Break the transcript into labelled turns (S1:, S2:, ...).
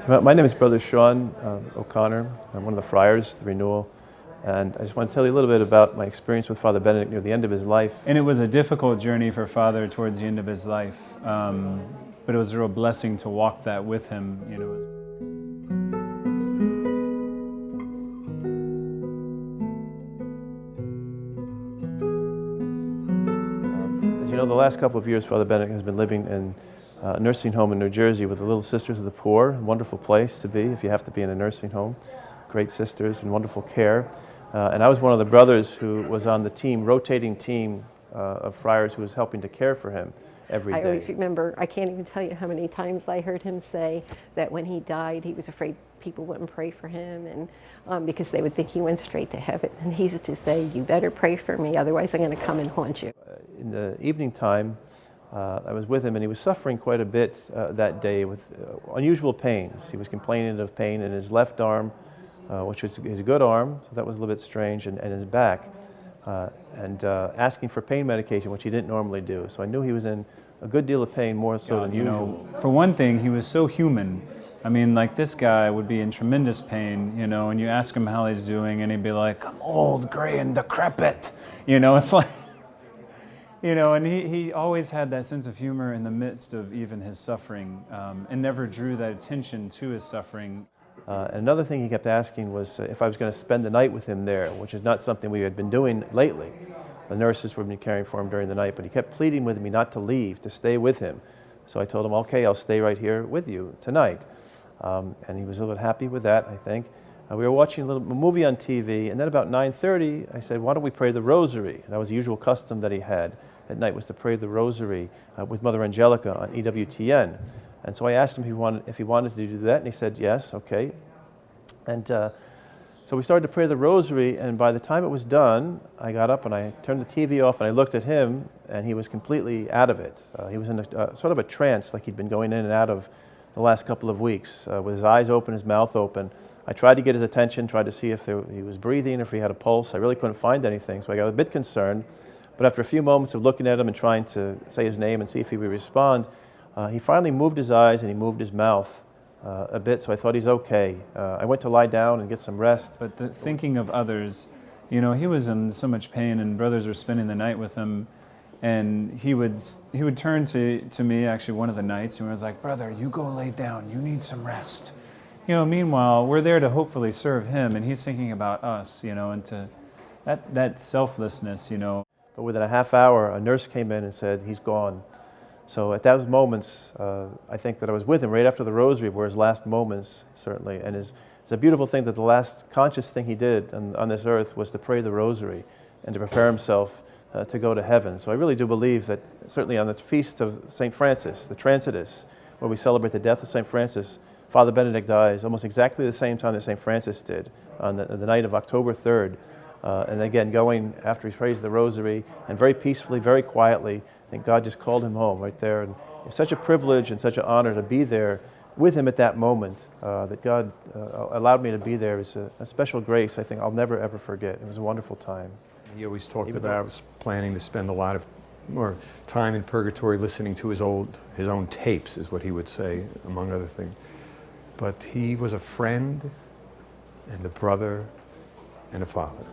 S1: My name is Brother Sean O'Connor. I'm one of the friars, the Renewal, and I just want to tell you a little bit about my experience with Father Benedict near the end of his life.
S2: And it was a difficult journey for Father towards the end of his life, but it was a real blessing to walk that with him.
S1: As you know, the last couple of years, Father Benedict has been living in a nursing home in New Jersey with the Little Sisters of the Poor. A wonderful place to be if you have to be in a nursing home. Great sisters and wonderful care. And I was one of the brothers who was on the team, rotating team of friars who was helping to care for him every day.
S3: I always remember, I can't even tell you how many times I heard him say that when he died, he was afraid people wouldn't pray for him, and because they would think he went straight to heaven. And he used to say, "You better pray for me, otherwise I'm going to come and haunt you."
S1: In the evening time, I was with him, and he was suffering quite a bit that day with unusual pains. He was complaining of pain in his left arm, which was his good arm, so that was a little bit strange, and his back, and asking for pain medication, which he didn't normally do. So I knew he was in a good deal of pain, more so than usual.
S2: For one thing, he was so human. I mean, like, this guy would be in tremendous pain, and you ask him how he's doing, and he'd be like, "I'm old, gray, and decrepit." It's like, and he always had that sense of humor in the midst of even his suffering, and never drew that attention to his suffering.
S1: And another thing he kept asking was if I was going to spend the night with him there, which is not something we had been doing lately. The nurses would be caring for him during the night, but he kept pleading with me not to leave, to stay with him. So I told him, "Okay, I'll stay right here with you tonight." And he was a little bit happy with that, I think. We were watching a movie on TV, and then about 9:30, I said, "Why don't we pray the Rosary?" That was the usual custom that he had at night, was to pray the Rosary with Mother Angelica on EWTN. And so I asked him if he wanted to do that, and he said yes, okay. And so we started to pray the Rosary, and by the time it was done, I got up and I turned the TV off and I looked at him, and he was completely out of it. He was in a sort of a trance, like he'd been going in and out of the last couple of weeks, with his eyes open, his mouth open. I tried to get his attention, tried to see if he was breathing, if he had a pulse. I really couldn't find anything, so I got a bit concerned. But after a few moments of looking at him and trying to say his name and see if he would respond, he finally moved his eyes and he moved his mouth a bit, so I thought he's okay. I went to lie down and get some rest.
S2: But thinking of others, he was in so much pain, and brothers were spending the night with him, and he would turn to me actually one of the nights, and he was like, "Brother, you go lay down, you need some rest." Meanwhile, we're there to hopefully serve him, and he's thinking about us, and to that selflessness,
S1: But within a half hour, a nurse came in and said, "He's gone." So at those moments, I think that I was with him right after the Rosary were his last moments, certainly. And it's a beautiful thing that the last conscious thing he did on this earth was to pray the Rosary and to prepare himself to go to heaven. So I really do believe that certainly on the feast of St. Francis, the Transitus, where we celebrate the death of St. Francis, Father Benedict dies almost exactly the same time that St. Francis did, on the night of October 3rd. And again, going after he prays the Rosary, and very peacefully, very quietly, I think God just called him home right there. And it's such a privilege and such an honor to be there with him at that moment, that God allowed me to be there is a special grace I think I'll never ever forget. It was a wonderful time.
S4: He always talked about planning to spend a lot of more time in purgatory listening to his own tapes, is what he would say, among other things. But he was a friend and a brother and a father.